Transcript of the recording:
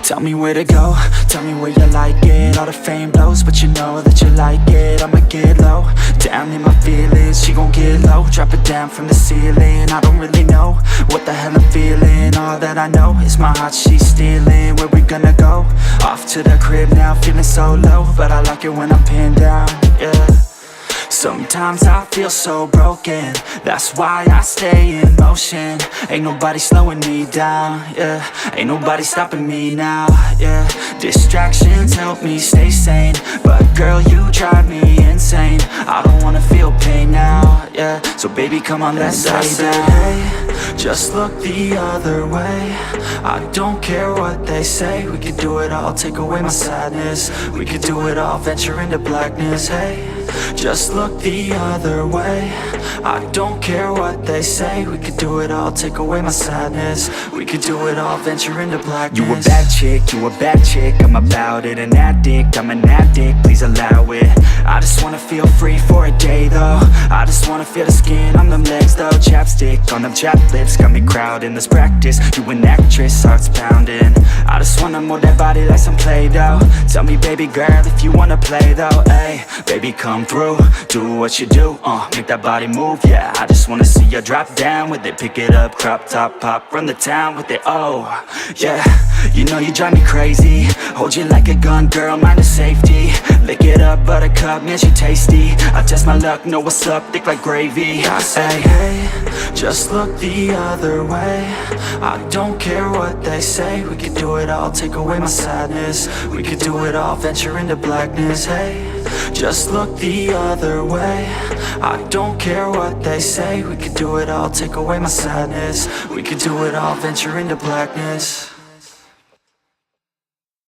Tell me where to go, tell me where you like it. All the fame blows, but you know that you like it. I'ma get low, down in my feelings. She gon' get low, drop it down from the ceiling. I don't really know what the hell I'm feeling. All that I know is my heart she's stealing. Where we gonna go? Off to the crib now, feeling so low, but I like it when I'm pinned down, yeah. Sometimes I feel so broken, that's why I stay in motion. Ain't nobody slowing me down, yeah. Ain't nobody stopping me now, yeah. Distractions help me stay sane, but girl, you drive me insane. I don't wanna feel pain now, yeah. So baby, come on, let's lay down. Hey, just look the other way. I don't care what they say. We could do it all, take away my sadness. We could do it all, venture into blackness. Hey, just look the other way. I don't care what they say. We could do it all, take away my sadness. We could do it all, venture into blackness. You a bad chick, you a bad chick. I'm about it, an addict, I'm an addict. Please allow it. I just wanna feel free for a day though. I just wanna feel the skin on them legs though. Chapstick on them chapped lips got me crowding. Let's practice, you an actress, heart's pounding. I just wanna move that body like some Play-Doh. Tell me baby girl if you wanna play though. Ay, baby come through, do what you do, make that body move, yeah. I just wanna see you drop down with it. Pick it up, crop top, pop, run the town with it, oh yeah. You know you drive me crazy, hold you like a gun, girl, mind the safety. Lick it up, buttercup, man, she tasty. I test my luck, know what's up, thick like gravy. I say, hey, just look the other way. I don't care what they say. We could do it all, take away my sadness. We could do it all, venture into blackness. Hey, just look the other way. I don't care what they say. We could do it all, take away my sadness. We could do it all, venture into blackness.